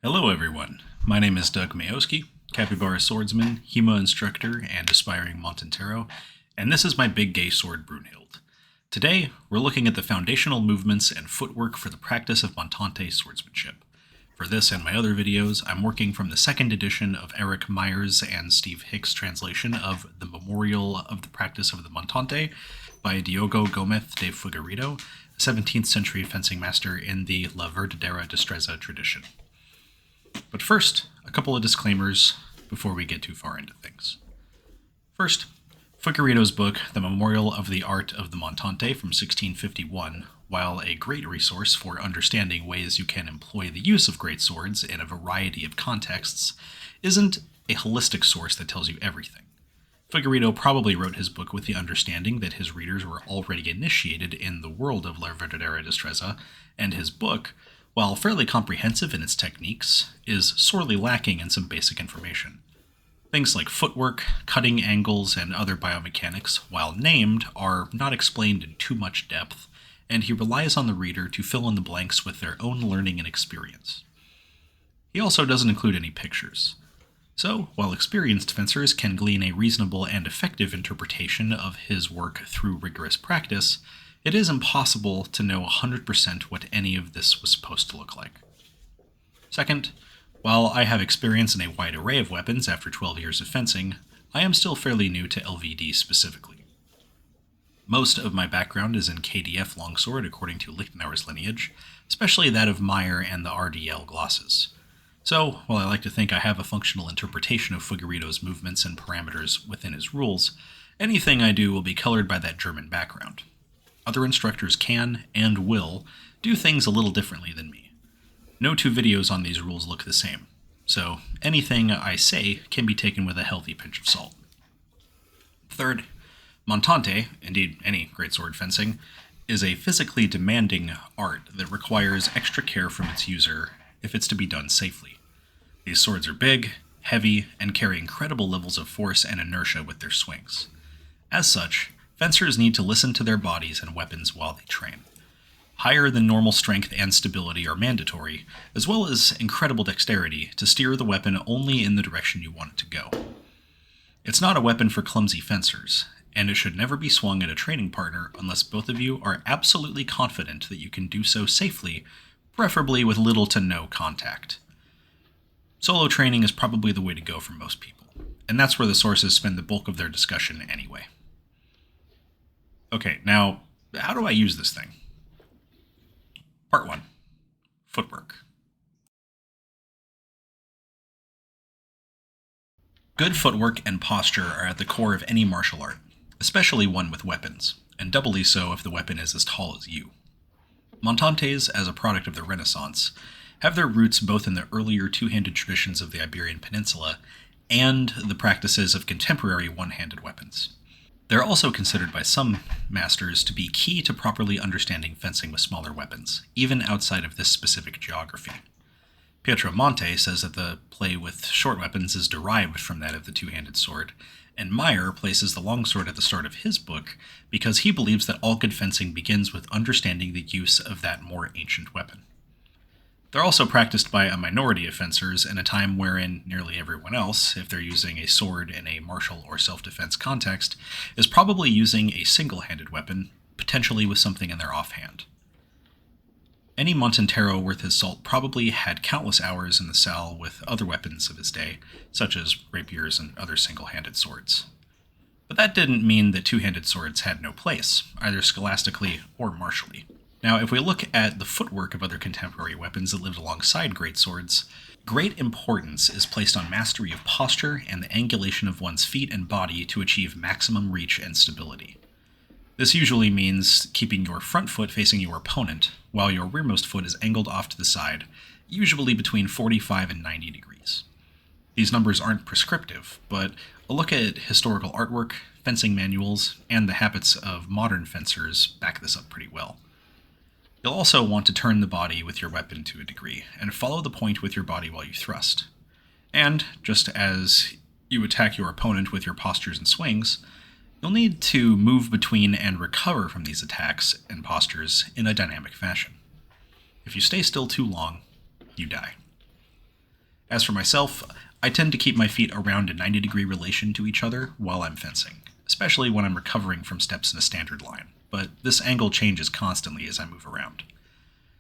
Hello everyone, my name is Doug Majowski, Capybara Swordsman, HEMA Instructor, and aspiring Montantero, and this is my big gay sword Brunhild. Today, we're looking at the foundational movements and footwork for the practice of Montante swordsmanship. For this and my other videos, I'm working from the second edition of Eric Myers and Steve Hicks' translation of The Memorial of the Practice of the Montante by Diogo Gomes de Figueiredo, a 17th century fencing master in the La Verdadera Destreza tradition. But first, a couple of disclaimers before we get too far into things. First, Figueiredo's book, The Memorial of the Art of the Montante from 1651, while a great resource for understanding ways you can employ the use of great swords in a variety of contexts, isn't a holistic source that tells you everything. Figueiredo probably wrote his book with the understanding that his readers were already initiated in the world of La Verdadera Destreza, and his book, while fairly comprehensive in its techniques, is sorely lacking in some basic information. Things like footwork, cutting angles, and other biomechanics, while named, are not explained in too much depth, and he relies on the reader to fill in the blanks with their own learning and experience. He also doesn't include any pictures. So, while experienced fencers can glean a reasonable and effective interpretation of his work through rigorous practice, it is impossible to know 100% what any of this was supposed to look like. Second, while I have experience in a wide array of weapons after 12 years of fencing, I am still fairly new to LVD specifically. Most of my background is in KDF longsword according to Lichtenauer's lineage, especially that of Meyer and the RDL glosses. So, while I like to think I have a functional interpretation of Figueiredo's movements and parameters within his rules, anything I do will be colored by that German background. Other instructors can, and will, do things a little differently than me. No two videos on these rules look the same, so anything I say can be taken with a healthy pinch of salt. Third, Montante, indeed any greatsword fencing, is a physically demanding art that requires extra care from its user if it's to be done safely. These swords are big, heavy, and carry incredible levels of force and inertia with their swings. As such, fencers need to listen to their bodies and weapons while they train. Higher than normal strength and stability are mandatory, as well as incredible dexterity to steer the weapon only in the direction you want it to go. It's not a weapon for clumsy fencers, and it should never be swung at a training partner unless both of you are absolutely confident that you can do so safely, preferably with little to no contact. Solo training is probably the way to go for most people, and that's where the sources spend the bulk of their discussion anyway. Okay, now, how do I use this thing? Part 1. Footwork. Good footwork and posture are at the core of any martial art, especially one with weapons, and doubly so if the weapon is as tall as you. Montantes, as a product of the Renaissance, have their roots both in the earlier two-handed traditions of the Iberian Peninsula and the practices of contemporary one-handed weapons. They're also considered by some masters to be key to properly understanding fencing with smaller weapons, even outside of this specific geography. Pietromonte says that the play with short weapons is derived from that of the two-handed sword, and Meyer places the longsword at the start of his book because he believes that all good fencing begins with understanding the use of that more ancient weapon. They're also practiced by a minority of fencers in a time wherein nearly everyone else, if they're using a sword in a martial or self-defense context, is probably using a single-handed weapon, potentially with something in their offhand. Any Montantero worth his salt probably had countless hours in the saddle with other weapons of his day, such as rapiers and other single-handed swords. But that didn't mean that two-handed swords had no place, either scholastically or martially. Now, if we look at the footwork of other contemporary weapons that lived alongside greatswords, great importance is placed on mastery of posture and the angulation of one's feet and body to achieve maximum reach and stability. This usually means keeping your front foot facing your opponent, while your rearmost foot is angled off to the side, usually between 45 and 90 degrees. These numbers aren't prescriptive, but a look at historical artwork, fencing manuals, and the habits of modern fencers back this up pretty well. You'll also want to turn the body with your weapon to a degree, and follow the point with your body while you thrust. And, just as you attack your opponent with your postures and swings, you'll need to move between and recover from these attacks and postures in a dynamic fashion. If you stay still too long, you die. As for myself, I tend to keep my feet around a 90-degree relation to each other while I'm fencing, especially when I'm recovering from steps in a standard line, but this angle changes constantly as I move around.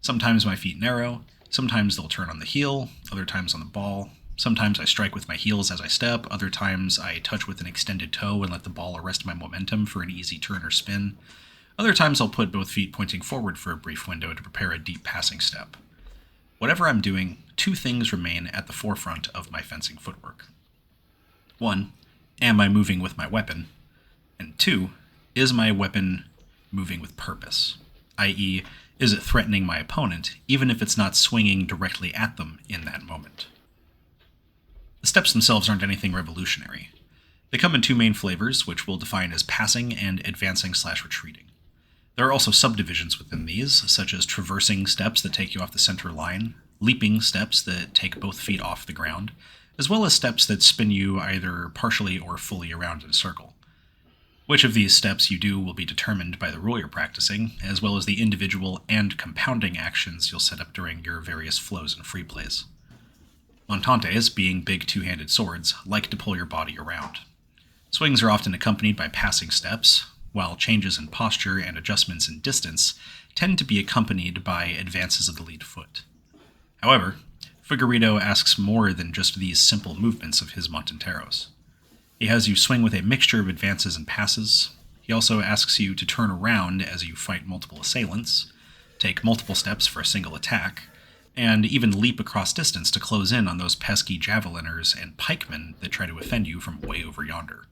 Sometimes my feet narrow, sometimes they'll turn on the heel, other times on the ball. Sometimes I strike with my heels as I step, other times I touch with an extended toe and let the ball arrest my momentum for an easy turn or spin. Other times I'll put both feet pointing forward for a brief window to prepare a deep passing step. Whatever I'm doing, two things remain at the forefront of my fencing footwork. One, am I moving with my weapon? And two, is my weapon moving with purpose? I.e., is it threatening my opponent, even if it's not swinging directly at them in that moment? The steps themselves aren't anything revolutionary. They come in two main flavors, which we'll define as passing and advancing/retreating. There are also subdivisions within these, such as traversing steps that take you off the center line, leaping steps that take both feet off the ground, as well as steps that spin you either partially or fully around in a circle. Which of these steps you do will be determined by the rule you're practicing, as well as the individual and compounding actions you'll set up during your various flows and free plays. Montantes, being big two-handed swords, like to pull your body around. Swings are often accompanied by passing steps, while changes in posture and adjustments in distance tend to be accompanied by advances of the lead foot. However, Figueiredo asks more than just these simple movements of his Montanteros. He has you swing with a mixture of advances and passes. He also asks you to turn around as you fight multiple assailants, take multiple steps for a single attack, and even leap across distance to close in on those pesky javeliners and pikemen that try to offend you from way over yonder.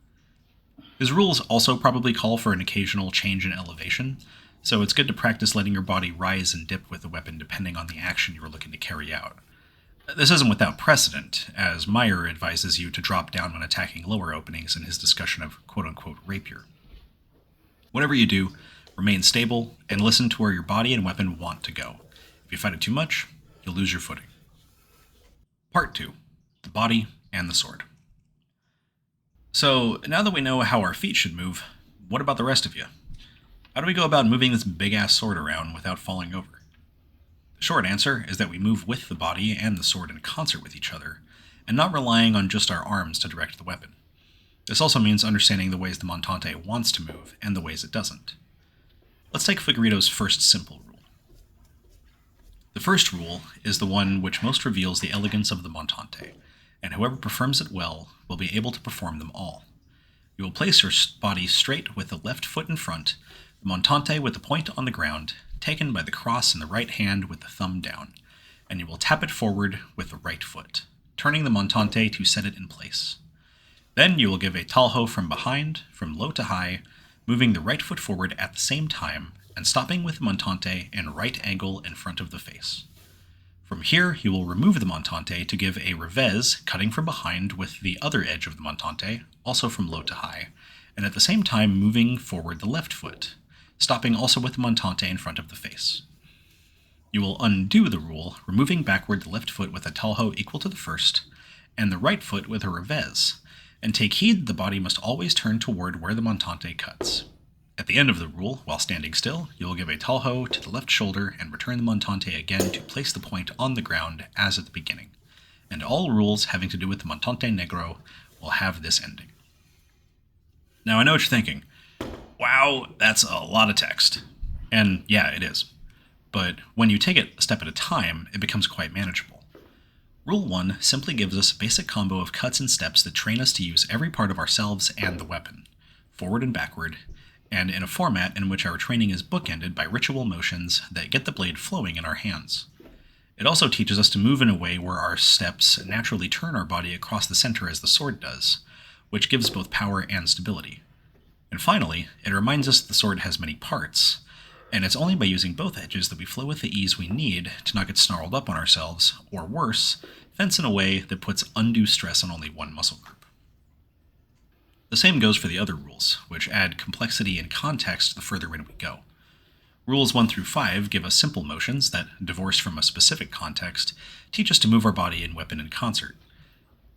His rules also probably call for an occasional change in elevation, so it's good to practice letting your body rise and dip with the weapon depending on the action you are looking to carry out. This isn't without precedent, as Meyer advises you to drop down when attacking lower openings in his discussion of quote-unquote rapier. Whatever you do, remain stable and listen to where your body and weapon want to go. If you fight it too much, you'll lose your footing. Part 2. The Body and the Sword. So, now that we know how our feet should move, what about the rest of you? How do we go about moving this big-ass sword around without falling over? The short answer is that we move with the body and the sword in concert with each other, and not relying on just our arms to direct the weapon. This also means understanding the ways the Montante wants to move and the ways it doesn't. Let's take Figueiredo's first simple rule. The first rule is the one which most reveals the elegance of the Montante, and whoever performs it well will be able to perform them all. You will place your body straight with the left foot in front, the Montante with the point on the ground, taken by the cross in the right hand with the thumb down, and you will tap it forward with the right foot, turning the Montante to set it in place. Then you will give a talho from behind, from low to high, moving the right foot forward at the same time, and stopping with the Montante in right angle in front of the face. From here, you will remove the Montante to give a revés, cutting from behind with the other edge of the Montante, also from low to high, and at the same time moving forward the left foot, stopping also with the Montante in front of the face. You will undo the rule, removing backward the left foot with a talho equal to the first, and the right foot with a revés, and take heed the body must always turn toward where the Montante cuts. At the end of the rule, while standing still, you will give a talho to the left shoulder and return the Montante again to place the point on the ground as at the beginning, and all rules having to do with the Montante Negro will have this ending. Now I know what you're thinking. Wow, that's a lot of text. And yeah, it is. But when you take it a step at a time, it becomes quite manageable. Rule 1 simply gives us a basic combo of cuts and steps that train us to use every part of ourselves and the weapon, forward and backward, and in a format in which our training is bookended by ritual motions that get the blade flowing in our hands. It also teaches us to move in a way where our steps naturally turn our body across the center as the sword does, which gives both power and stability. And finally, it reminds us that the sword has many parts, and it's only by using both edges that we flow with the ease we need to not get snarled up on ourselves, or worse, fence in a way that puts undue stress on only one muscle group. The same goes for the other rules, which add complexity and context the further in we go. Rules 1 through 5 give us simple motions that, divorced from a specific context, teach us to move our body and weapon in concert.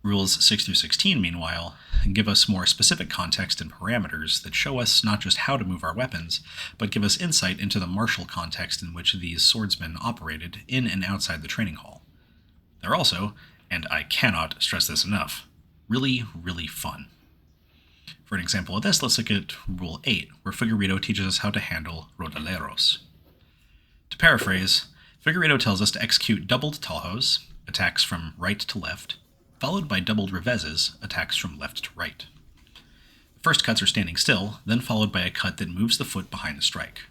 Rules 6 through 16, meanwhile, give us more specific context and parameters that show us not just how to move our weapons, but give us insight into the martial context in which these swordsmen operated in and outside the training hall. They're also, and I cannot stress this enough, really, really fun. For an example of this, let's look at Rule 8, where Figueiredo teaches us how to handle rodaleros. To paraphrase, Figueiredo tells us to execute doubled tajos, attacks from right to left, followed by doubled reveses, attacks from left to right. The first cuts are standing still, then followed by a cut that moves the foot behind the strike.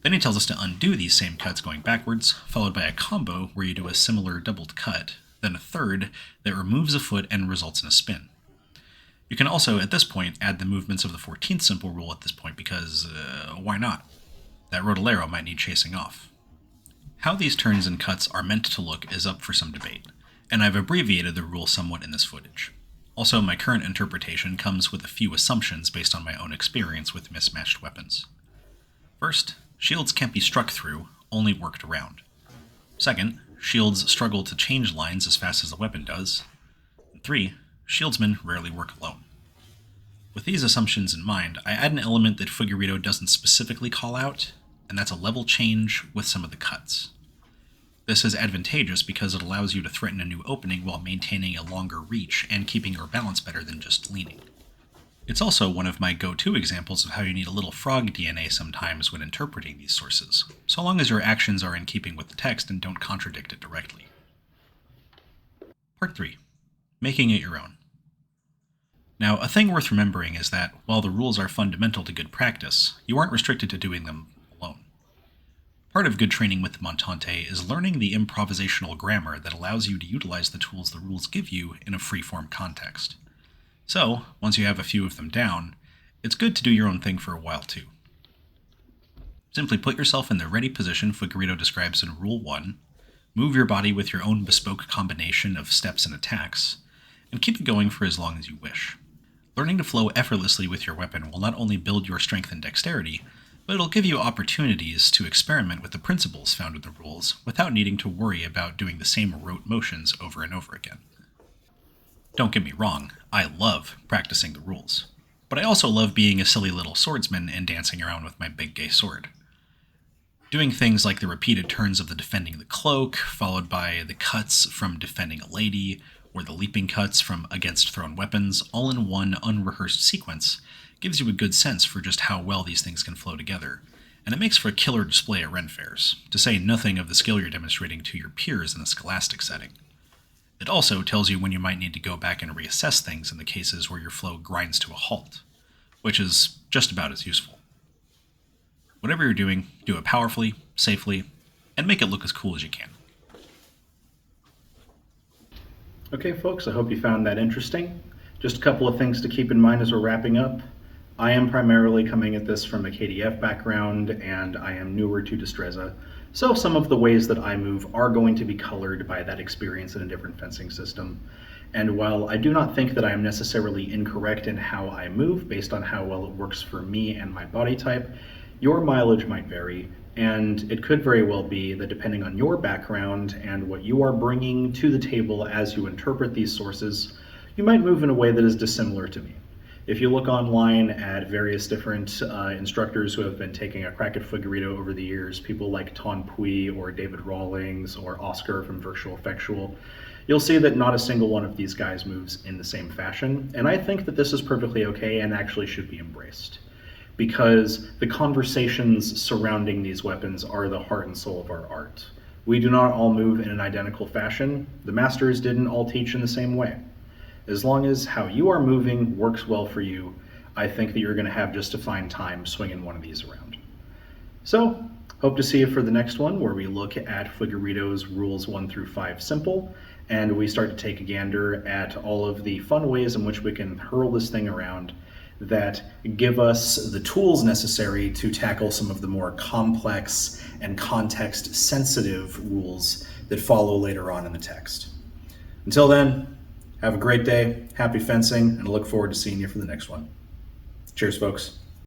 Then he tells us to undo these same cuts going backwards, followed by a combo where you do a similar doubled cut, then a third that removes a foot and results in a spin. You can also, at this point, add the movements of the 14th simple rule at this point because, why not? That rodalero might need chasing off. How these turns and cuts are meant to look is up for some debate, and I've abbreviated the rule somewhat in this footage. Also, my current interpretation comes with a few assumptions based on my own experience with mismatched weapons. First, shields can't be struck through, only worked around. Second, shields struggle to change lines as fast as the weapon does. And 3, shieldsmen rarely work alone. With these assumptions in mind, I add an element that Figueiredo doesn't specifically call out, and that's a level change with some of the cuts. This is advantageous because it allows you to threaten a new opening while maintaining a longer reach and keeping your balance better than just leaning. It's also one of my go-to examples of how you need a little frog DNA sometimes when interpreting these sources, so long as your actions are in keeping with the text and don't contradict it directly. Part 3. Making it your own. Now, a thing worth remembering is that, while the rules are fundamental to good practice, you aren't restricted to doing them alone. Part of good training with the Montante is learning the improvisational grammar that allows you to utilize the tools the rules give you in a free-form context. So, once you have a few of them down, it's good to do your own thing for a while too. Simply put yourself in the ready position Figueiredo describes in Rule 1, move your body with your own bespoke combination of steps and attacks, and keep it going for as long as you wish. Learning to flow effortlessly with your weapon will not only build your strength and dexterity, but it'll give you opportunities to experiment with the principles found in the rules without needing to worry about doing the same rote motions over and over again. Don't get me wrong, I love practicing the rules, but I also love being a silly little swordsman and dancing around with my big gay sword. Doing things like the repeated turns of the defending the cloak, followed by the cuts from defending a lady, or the leaping cuts from against thrown weapons, all in one unrehearsed sequence, gives you a good sense for just how well these things can flow together, and it makes for a killer display at Ren fairs, to say nothing of the skill you're demonstrating to your peers in the scholastic setting. It also tells you when you might need to go back and reassess things in the cases where your flow grinds to a halt, which is just about as useful. Whatever you're doing, do it powerfully, safely, and make it look as cool as you can. Okay, folks, I hope you found that interesting. Just a couple of things to keep in mind as we're wrapping up. I am primarily coming at this from a KDF background, and I am newer to Destreza, so some of the ways that I move are going to be colored by that experience in a different fencing system. And while I do not think that I am necessarily incorrect in how I move based on how well it works for me and my body type, your mileage might vary, and it could very well be that depending on your background and what you are bringing to the table as you interpret these sources, you might move in a way that is dissimilar to me. If you look online at various different instructors who have been taking a crack at Figueiredo over the years, people like Ton Pui or David Rawlings or Oscar from Virtual Effectual, you'll see that not a single one of these guys moves in the same fashion, and I think that this is perfectly okay and actually should be embraced, because the conversations surrounding these weapons are the heart and soul of our art. We do not all move in an identical fashion. The masters didn't all teach in the same way. As long as how you are moving works well for you, I think that you're going to have just a fine time swinging one of these around. So, hope to see you for the next one, where we look at Figueiredo's Rules 1 through 5 Simple, and we start to take a gander at all of the fun ways in which we can hurl this thing around that give us the tools necessary to tackle some of the more complex and context-sensitive rules that follow later on in the text. Until then, have a great day, happy fencing, and I look forward to seeing you for the next one. Cheers, folks.